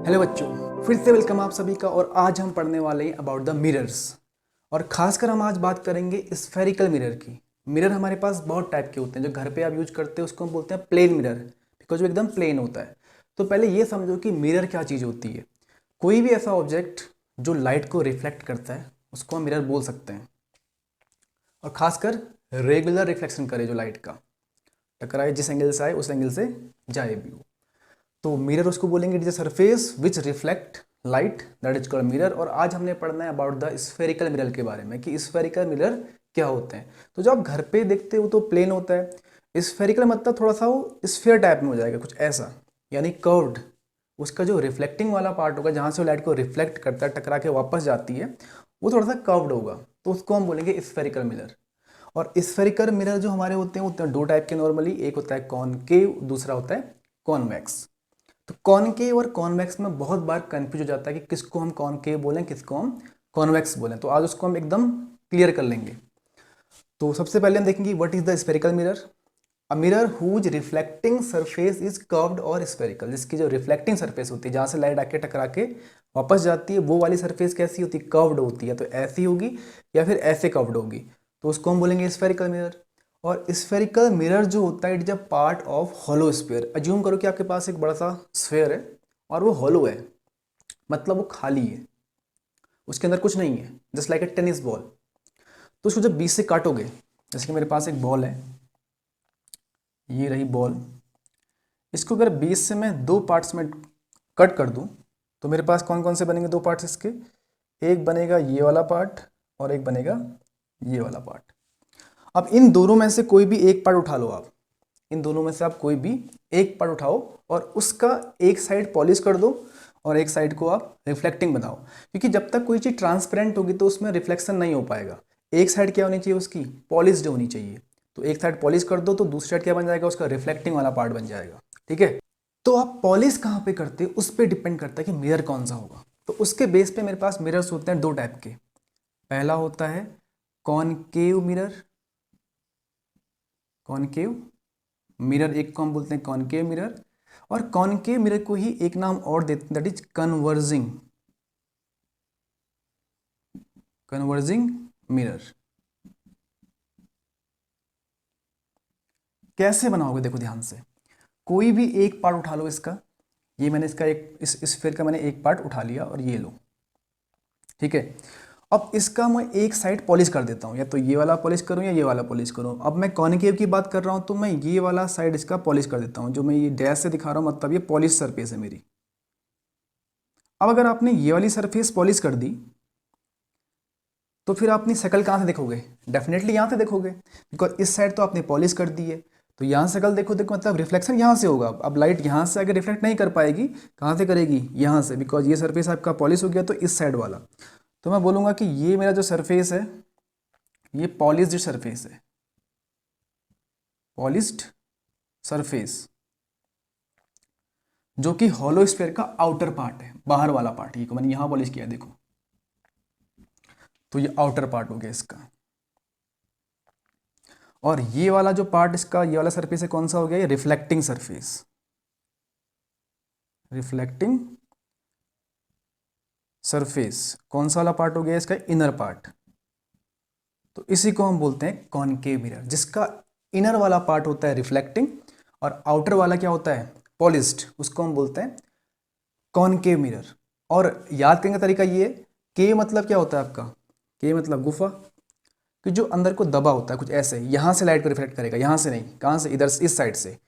Hello बच्चों, फिर से वेलकम आप सभी का। और आज हम पढ़ने वाले हैं अबाउट द मिरर्स। और खासकर हम आज बात करेंगे स्फेरिकल मिरर की। मिरर हमारे पास बहुत टाइप के होते हैं। जो घर पे आप यूज करते हैं उसको हम बोलते हैं प्लेन मिरर, बिकॉज वो एकदम प्लेन होता है। तो पहले ये समझो कि मिरर क्या चीज़ होती है। कोई भी ऐसा ऑब्जेक्ट जो लाइट को रिफ्लेक्ट करता है उसको हम मिरर बोल सकते हैं। और खासकर रेगुलर रिफ्लेक्शन करे, जो लाइट का टकराए, जिस एंगल से आए उस एंगल से जाए भी वो, तो मिरर उसको बोलेंगे। It is a surface which reflect light, that is called mirror. और आज हमने पढ़ना है अबाउट द स्फेरिकल मिरर के बारे में कि स्फेरिकल मिरर क्या होते हैं। तो जो आप घर पे देखते हो तो प्लेन होता है। स्फेरिकल मतलब थोड़ा सा वो स्फेयर टाइप में हो जाएगा, कुछ ऐसा, यानी कर्व्ड। उसका जो रिफ्लेक्टिंग वाला पार्ट होगा, जहाँ से वो लाइट को रिफ्लेक्ट करता है, टकरा के वापस जाती है, वो थोड़ा सा कर्व्ड होगा, तो उसको हम बोलेंगे स्फेरिकल मिरर। और स्फेरिकल मिरर जो हमारे होते हैं वो होते हैं दो टाइप के नॉर्मली। एक होता है कॉनकेव, दूसरा होता है कॉन्वेक्स। तो कॉनकेव और कॉन्वेक्स में बहुत बार कंफ्यूज हो जाता है कि किसको हम कॉनकेव बोलें, किसको हम कॉन्वेक्स बोलें। तो आज उसको हम एकदम क्लियर कर लेंगे। तो सबसे पहले हम देखेंगे what is the spherical mirror. A mirror whose reflecting surface is curved और स्फेरिकल। जिसकी जो रिफ्लेक्टिंग सरफेस होती है, जहाँ से लाइट आके टकरा के वापस जाती है, वो वाली सरफेस कैसी होती है, कर्व्ड होती है। तो ऐसी होगी या फिर ऐसे कर्व्ड होगी, तो उसको हम बोलेंगे स्फेरिकल मिरर। और स्फेरिकल मिरर जो होता है, it is a part of hollow sphere. Assume करो कि आपके पास एक बड़ा सा स्फेयर है और वो हॉलो है, मतलब वो खाली है, उसके अंदर कुछ नहीं है, just like a tennis ball. तो उसको जब बीच से काटोगे, जैसे कि मेरे पास एक बॉल है, ये रही बॉल। इसको अगर बीच से मैं दो पार्ट्स में कट कर दूं, तो मेरे पास कौन कौन से बनेंगे दो पार्ट्स इसके। एक बनेगा ये वाला पार्ट और एक बनेगा ये वाला पार्ट। अब इन दोनों में से कोई भी एक पार्ट उठा लो आप। इन दोनों में से आप कोई भी एक पार्ट उठाओ और उसका एक साइड पॉलिश कर दो और एक साइड को आप रिफ्लेक्टिंग बनाओ। क्योंकि जब तक कोई चीज़ ट्रांसपेरेंट होगी तो उसमें रिफ्लेक्शन नहीं हो पाएगा। एक साइड क्या होनी चाहिए उसकी, पॉलिश्ड होनी चाहिए। तो एक साइड पॉलिश कर दो तो दूसरी साइड क्या बन जाएगा, उसका रिफ्लेक्टिंग वाला पार्ट बन जाएगा। ठीक है। तो आप पॉलिश कहाँ पे करते हो उस पर डिपेंड करता है कि मिरर कौन सा होगा। तो उसके बेस पे मेरे पास मिरर्स होते हैं दो टाइप के। पहला होता है कॉनकेव मिरर। कॉनकेव मिरर एक को हम बोलते हैं कॉनकेव मिरर। और कॉनकेव मिरर को ही एक नाम और देते हैं, that is converging. Converging mirror. कैसे बनाओगे, देखो ध्यान से। कोई भी एक पार्ट उठा लो इसका। ये मैंने इसका एक इस स्फीयर का मैंने एक पार्ट उठा लिया और ये लो। ठीक है। अब इसका मैं एक साइड पॉलिश कर देता हूँ, या तो ये वाला पॉलिश करूँ या ये वाला पॉलिश करूँ। अब मैं कॉनकेव की बात कर रहा हूँ तो मैं ये वाला साइड इसका पॉलिश कर देता हूँ। जो मैं ये डैश से दिखा रहा हूँ मतलब ये पॉलिश सरफेस है मेरी। अब अगर आपने ये वाली सरफेस पॉलिश कर दी तो फिर आप अपनी शक्ल कहाँ से देखोगे, डेफिनेटली यहाँ से देखोगे, बिकॉज इस साइड तो आपने पॉलिश कर दी है। तो यहाँ शक्ल देखो देखो मतलब रिफ्लेक्शन यहाँ से होगा। अब लाइट यहाँ से आगे रिफ्लेक्ट नहीं कर पाएगी, कहाँ से करेगी, यहाँ से, बिकॉज ये सरफेस आपका पॉलिश हो गया तो इस साइड वाला। तो मैं बोलूँगा कि ये मेरा जो सरफेस है ये पॉलिश्ड सरफेस है। पॉलिश्ड सरफेस जो कि हॉलो स्फीयर का आउटर पार्ट है, बाहर वाला पार्ट। ये को मैंने यहाँ पॉलिश किया देखो, तो ये आउटर पार्ट हो गया इसका। और ये वाला जो पार्ट इसका, ये वाला सरफेस है, कौन सा हो गया, ये रिफ्लेक्टिंग सरफेस। रिफ्लेक्टिंग सरफेस कौन सा वाला पार्ट हो गया इसका, इनर पार्ट। तो इसी को हम बोलते हैं कॉनकेव मिरर, जिसका इनर वाला पार्ट होता है रिफ्लेक्टिंग और आउटर वाला क्या होता है, पॉलिश्ड। उसको हम बोलते हैं कॉनकेव मिरर। और याद करने का तरीका ये, के मतलब क्या होता है आपका, के मतलब गुफा, कि जो अंदर को दबा होता है कुछ ऐसे, यहाँ से लाइट को रिफ्लेक्ट करेगा, यहाँ से नहीं, कहाँ से, इधर इस साइड से।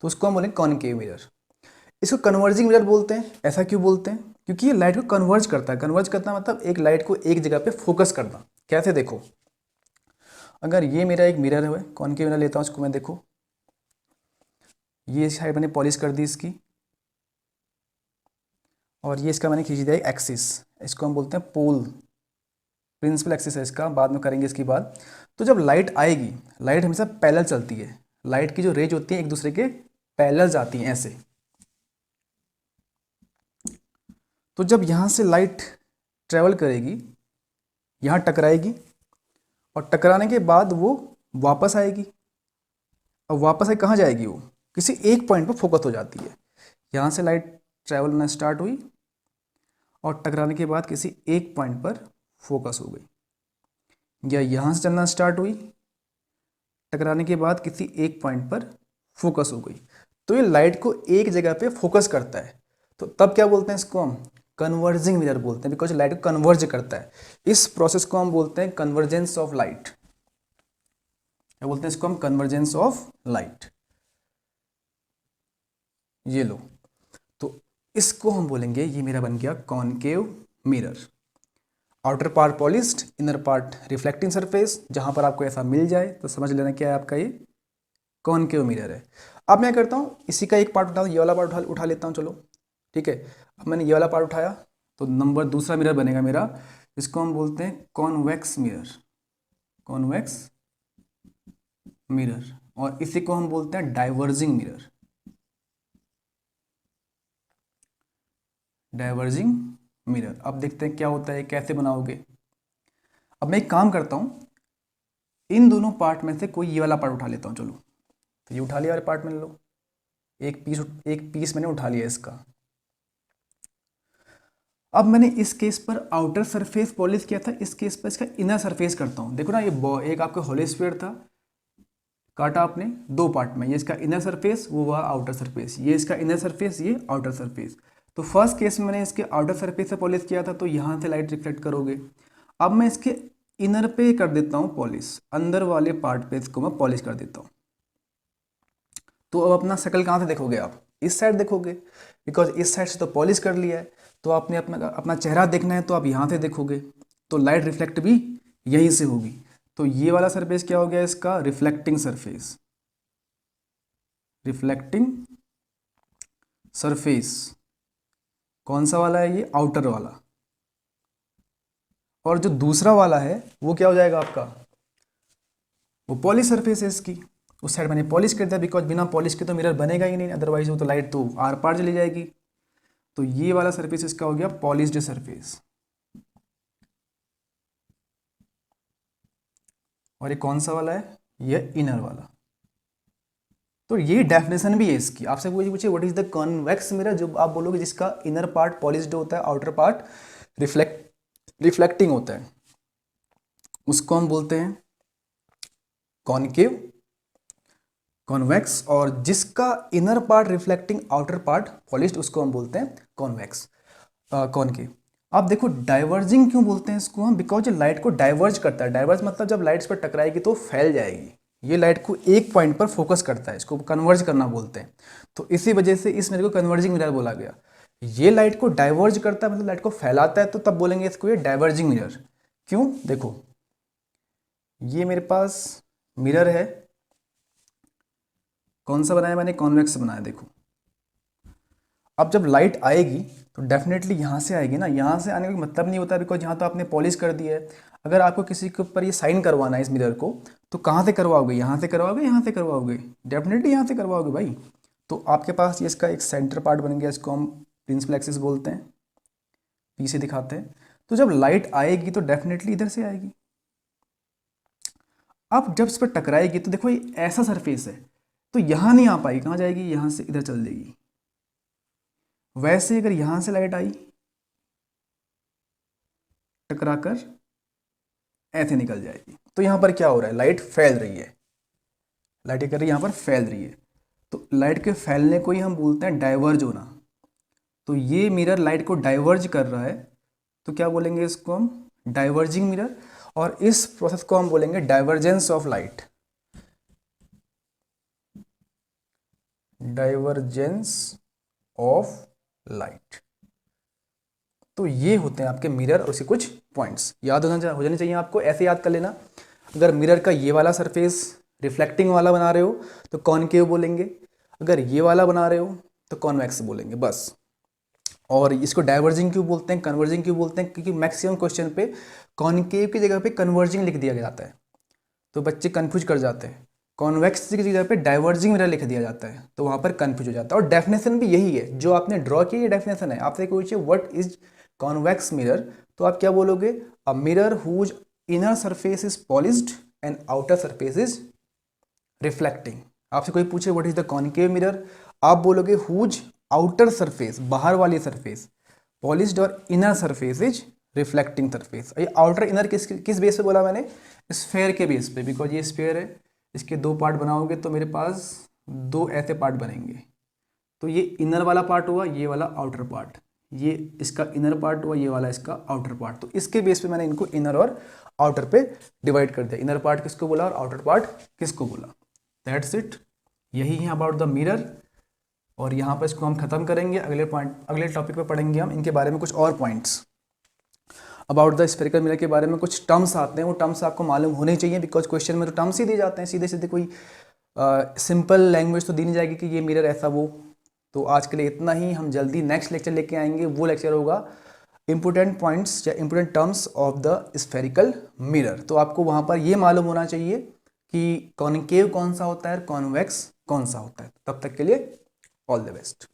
तो उसको हम बोलेंगे कॉनकेव मिरर। इसको कन्वर्जिंग मिरर बोलते हैं। ऐसा क्यों बोलते हैं, क्योंकि ये लाइट को कन्वर्ज करता है। कन्वर्ज करना मतलब एक लाइट को एक जगह पे फोकस करना। कैसे, देखो, अगर ये मेरा एक मिरर है, कॉनकेव मिरर लेता हूँ इसको मैं, देखो ये साइड मैंने पॉलिश कर दी इसकी, और ये इसका मैंने खींच दिया एक एक्सिस। इसको हम बोलते हैं पोल, प्रिंसिपल एक्सिस है इसका, बाद में करेंगे इसकी बात। तो जब लाइट आएगी, लाइट हमेशा पैरेलल चलती है। लाइट की जो रेज होती है एक दूसरे के पैरेलल जाती हैं ऐसे। तो जब यहाँ से लाइट ट्रेवल करेगी, यहाँ टकराएगी, और टकराने के बाद वो वापस आएगी। अब वापस आए कहाँ जाएगी, वो किसी एक पॉइंट पर फोकस हो जाती है। यहाँ से लाइट ट्रैवल होना स्टार्ट हुई, और टकराने के बाद किसी एक पॉइंट पर फोकस हो गई, या यहाँ से चलना स्टार्ट हुई, टकराने के बाद किसी एक पॉइंट पर फोकस हो गई। तो ये लाइट को एक जगह पे फोकस करता है, तो तब क्या बोलते हैं इसको हम कन्वर्जिंग मिरर बोलते हैं, बिकॉज लाइट को कन्वर्ज करता है। इस प्रोसेस को हम बोलते हैं कन्वर्जेंस ऑफ लाइट। क्या बोलते हैं इसको हम कन्वर्जेंस ऑफ लाइट। ये लो, तो इसको हम बोलेंगे ये मेरा बन गया concave mirror. Outer part polished, inner part reflecting surface. जहां पर आपको ऐसा मिल जाए तो समझ लेना क्या है आपका ये कॉनकेव मिरर है। अब मैं करता हूँ इसी का एक पार्ट उठा, ये वाला पार्ट उठा लेता हूँ, चलो ठीक है। अब मैंने ये वाला पार्ट उठाया तो नंबर दूसरा मिरर बनेगा मेरा, इसको हम बोलते हैं कॉन्वेक्स मिरर। कॉन्वेक्स मिरर, और इसी को हम बोलते हैं डाइवर्जिंग मिरर। Diverging mirror. अब देखते हैं क्या होता है, कैसे बनाओगे। अब मैं एक काम करता हूँ, इन दोनों पार्ट में से कोई ये वाला पार्ट उठा लेता हूँ, चलो। तो ये उठा लिया वाले पार्ट में लो, एक पीस मैंने उठा लिया इसका। अब मैंने इस केस पर आउटर सरफेस पॉलिश किया था, इस केस पर इसका इनर सरफेस करता हूँ। देखो ना, ये एक आपका होलोस्फीयर था, काटा आपने दो पार्ट में, ये इसका इनर सरफेस, वो हुआ आउटर सरफेस, ये इसका इनर सरफेस, ये आउटर सरफेस। तो फर्स्ट केस में मैंने इसके आउटर सरफेस से पॉलिश किया था, तो यहाँ से लाइट रिफ्लेक्ट करोगे। अब मैं इसके इनर पे कर देता हूँ पॉलिश, अंदर वाले पार्ट पे इसको मैं पॉलिश कर देता हूँ। तो अब अपना शक्ल कहाँ से देखोगे आप, इस साइड देखोगे, बिकॉज इस साइड से तो पॉलिश कर लिया है। तो आपने अपना चेहरा देखना है तो आप यहाँ से देखोगे, तो लाइट रिफ्लेक्ट भी यहीं से होगी। तो ये वाला सरफेस क्या हो गया इसका, रिफ्लेक्टिंग सरफेस। रिफ्लेक्टिंग सरफेस कौन सा वाला है, ये आउटर वाला। और जो दूसरा वाला है वो क्या हो जाएगा आपका, वो पॉलिश सरफेस है इसकी। उस साइड मैंने पॉलिश कर दिया, बिकॉज बिना पॉलिश के तो मिरर बनेगा ही नहीं, अदरवाइज वो तो लाइट तो आर पार चली जाएगी। तो ये वाला सरफेस इसका हो गया पॉलिश्ड सरफेस। और ये कौन सा वाला है, ये इनर वाला। तो ये डेफिनेशन भी है इसकी। आपसे कोई पूछे what is the convex mirror, जो आप बोलोगे जिसका इनर पार्ट पॉलिश्ड होता है, आउटर पार्ट रिफ्लेक्टिंग होता है, उसको हम बोलते हैं कॉनकेव, कॉन्वेक्स। और जिसका inner part reflecting, outer part polished, उसको हम बोलते हैं कॉन्वेक्स, कॉनकेव। आप देखो डाइवर्जिंग क्यों बोलते हैं इसको हम, बिकॉज ये लाइट को डाइवर्ज करता है। डाइवर्ज मतलब जब लाइट्स पर टकराएगी तो फैल जाएगी। ये लाइट को एक पॉइंट पर फोकस करता है, इसको कन्वर्ज करना बोलते हैं। तो इसी वजह से इस मिरर को कन्वर्जिंग मिरर बोला गया। ये लाइट को डाइवर्ज करता है, मतलब लाइट को फैलाता है, तो तब बोलेंगे इसको ये डाइवर्जिंग मिरर। क्यों, देखो ये मेरे पास मिरर है, कौन सा बनाया मैंने, कॉन्वेक्स बनाया। देखो अब जब लाइट आएगी तो डेफिनेटली यहाँ से आएगी ना, यहाँ से आने का मतलब नहीं होता, बिकॉज यहाँ तो आपने पॉलिश कर दिया है। अगर आपको किसी के ऊपर ये साइन करवाना है इस मिरर को, तो कहाँ से करवाओगे, यहाँ से करवाओगे, यहाँ से करवाओगे, डेफिनेटली यहाँ से करवाओगे भाई। तो आपके पास ये इसका एक सेंटर पार्ट बन गया, इसको हम प्रिंसिपल एक्सिस बोलते हैं, पीछे दिखाते हैं। तो जब लाइट आएगी तो डेफिनेटली इधर से आएगी। अब जब इस पर टकराएगी तो देखो ये ऐसा सरफेस है, तो यहाँ नहीं आ पाएगी, कहाँ जाएगी, यहाँ से इधर चल देगी। वैसे अगर यहाँ से लाइट आई, टकराकर ऐसे निकल जाएगी। तो यहाँ पर क्या हो रहा है, लाइट फैल रही है, लाइट क्या कर रही है, यहाँ पर फैल रही है। तो लाइट के फैलने को ही हम बोलते हैं डाइवर्ज होना। तो ये मिरर लाइट को डाइवर्ज कर रहा है, तो क्या बोलेंगे इसको हम, डाइवर्जिंग मिरर। और इस प्रोसेस को हम बोलेंगे divergence of light. Divergence of light. तो ये होते हैं आपके मिरर और उसके कुछ पॉइंट्स याद हो जाने चाहिए आपको, ऐसे याद कर लेना। अगर मिरर का ये वाला सरफेस रिफ्लेक्टिंग वाला बना रहे हो तो कॉनकेव बोलेंगे, अगर ये वाला बना रहे हो तो कॉन्वेक्स बोलेंगे, बस। और इसको डाइवर्जिंग क्यों बोलते हैं, कन्वर्जिंग क्यों बोलते हैं, क्योंकि मैक्सिमम क्वेश्चन पे कॉनकेव की जगह पे कन्वर्जिंग लिख दिया जाता है, तो बच्चे कंफ्यूज कर जाते हैं। कॉन्वेक्स की जगह पे डाइवर्जिंग मिरर लिख दिया जाता है, तो वहाँ पर कंफ्यूज हो जाता है। और डेफिनेशन भी यही है जो आपने ड्रॉ की, ये डेफिनेशन है। आपसे पूछिए व्हाट इज कॉन्वेक्स मिरर, तो आप क्या बोलोगे, a mirror whose inner surface is polished and outer surface is reflecting. आपसे कोई पूछे what is the concave mirror, आप बोलोगे हुज आउटर सरफेस, बाहर वाली सरफेस, पॉलिश्ड और inner surface is reflecting surface. ये आउटर इनर किस बेस पे बोला मैंने? स्फेयर के बेस पे, बिकॉज ये स्फेयर है, इसके दो पार्ट बनाओगे तो मेरे पास दो ऐसे पार्ट बनेंगे। तो ये इनर वाला पार्ट हुआ, ये वाला आउटर पार्ट, ये इसका इनर पार्ट हुआ, ये वाला इसका आउटर पार्ट। तो इसके बेस पे मैंने इनको इनर और आउटर पे डिवाइड कर दिया। इनर पार्ट किसको बोला और आउटर पार्ट किसको बोला। दैट्स इट, यही है अबाउट द मिरर। और यहाँ पर इसको हम खत्म करेंगे। अगले टॉपिक पे पढ़ेंगे हम इनके बारे में कुछ और points. About the spherical mirror के बारे में कुछ टर्म्स आते हैं, वो टर्म्स आपको मालूम होने चाहिए, बिकॉज क्वेश्चन में तो टर्म्स ही दिए जाते हैं, सीधे सीधे कोई सिंपल लैंग्वेज तो दी नहीं जाएगी कि ये मिरर ऐसा वो। तो आज के लिए इतना ही, हम जल्दी नेक्स्ट लेक्चर लेके आएंगे। वो लेक्चर होगा इंपोर्टेंट पॉइंट्स या important terms of the spherical mirror. तो आपको वहाँ पर ये मालूम होना चाहिए कि कॉनकेव कौन सा होता है, कॉन्वेक्स कौन सा होता है। तब तक के लिए ऑल द बेस्ट।